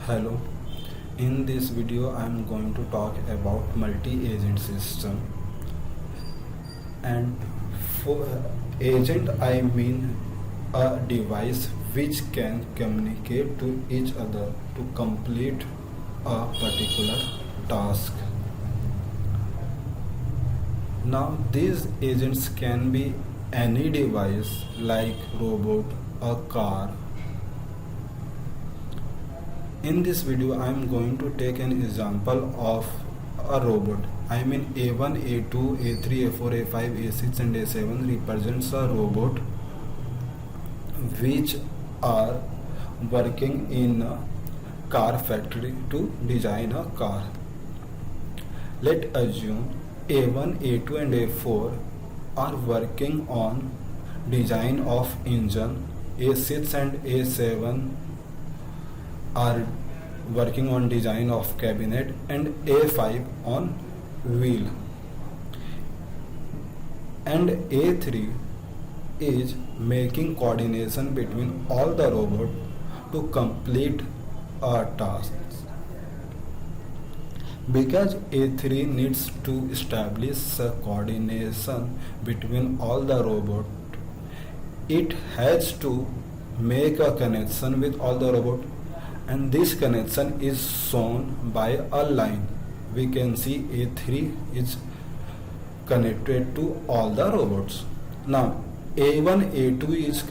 Hello, in this video I am going to talk about multi-agent system, and for agent I mean a device which can communicate to each other to complete a particular task. Now these agents can be any device like robot, a car. In this video I am going to take an example of a robot. I mean A1, A2, A3, A4, A5, A6 and A7 represents a robot which are working in a car factory to design a car. Let's assume A1, A2 and A4 are working on design of engine, A6 and A7 are working on design of cabinet, and A5 on wheel, and A3 is making coordination between all the robot to complete a task. Because A3 needs to establish a coordination between all the robot, it has to make a connection with all the robot, and this connection is shown by a line. We can see A3 is connected to all the robots. Now A1, A2 is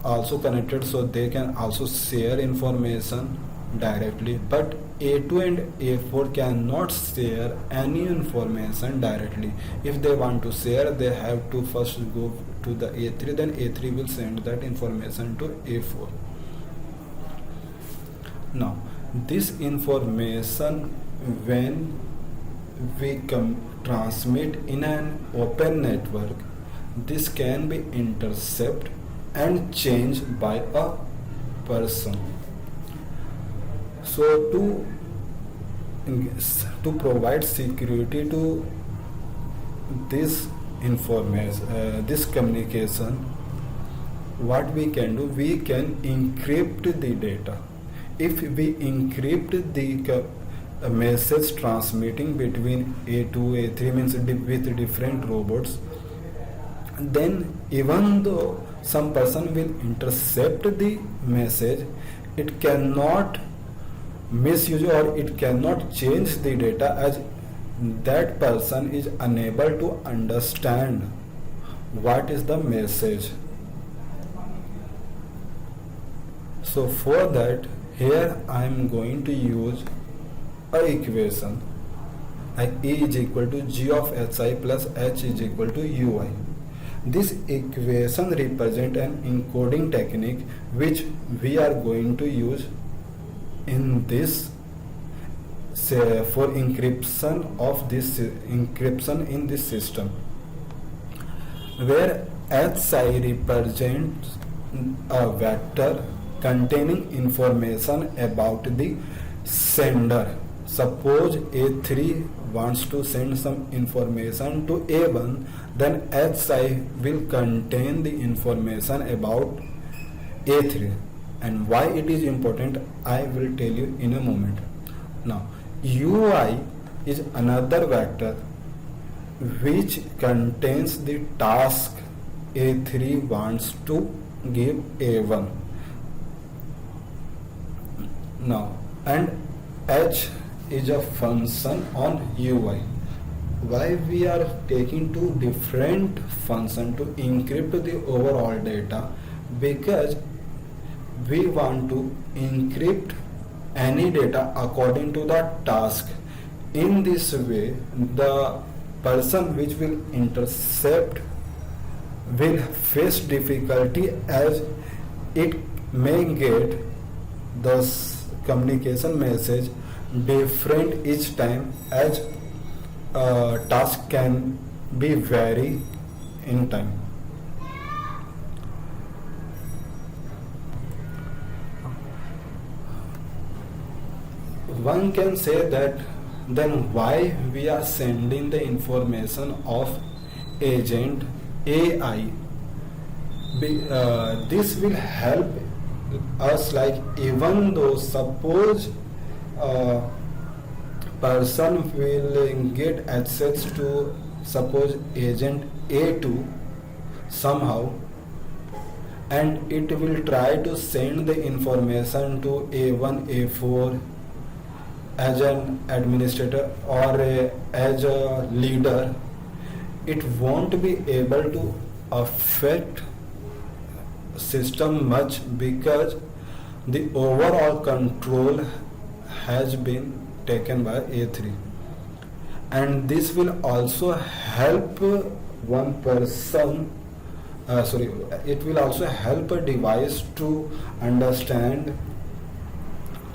also connected, so they can also share information directly, but A2 and A4 cannot share any information directly. If they want to share, they have to first go to the A3, then A3 will send that information to A4. Now this information, when we transmit in an open network, this can be intercepted and changed by a person. So to provide security to this information, this communication, what we can do, we can encrypt the data. If we encrypt the message transmitting between A2, A3 means with different robots, then even though some person will intercept the message, it cannot misuse or it cannot change the data, as that person is unable to understand what is the message. So for that, here I am going to use a equation like E is equal to G of Hi plus H is equal to Ui. This equation represents an encoding technique which we are going to use in this for encryption of this encryption in this system, where Hi represents a vector containing information about the sender. Suppose A3 wants to send some information to A1, then Hi will contain the information about A3, and why it is important I will tell you in a moment. Now Ui is another vector which contains the task A3 wants to give A1. Now, and H is a function on Ui. Why we are taking two different functions to encrypt the overall data? Because we want to encrypt any data according to the task. In this way, the person which will intercept will face difficulty, as it may get the communication message different each time, as task can be vary in time. One can say that then why we are sending the information of agent AI? This will help us, like even though suppose person will get access to suppose agent A2 somehow, and it will try to send the information to A1 A4 as an administrator or as a leader. It won't be able to affect system much because the overall control has been taken by A3, and this will also help one person it will also help a device to understand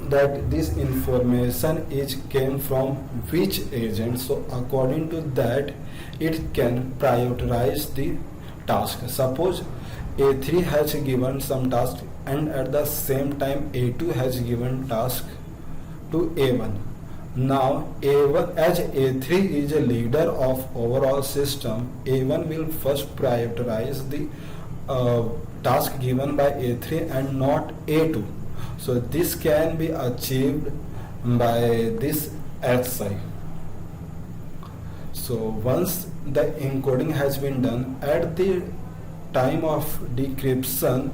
that this information is came from which agent. So according to that, it can prioritize the task. Suppose A3 has given some task, and at the same time A2 has given task to A1. Now A1, as A3 is a leader of overall system, A1 will first prioritize the task given by A3 and not A2. So this can be achieved by this XI. So once the encoding has been done, at the time of decryption,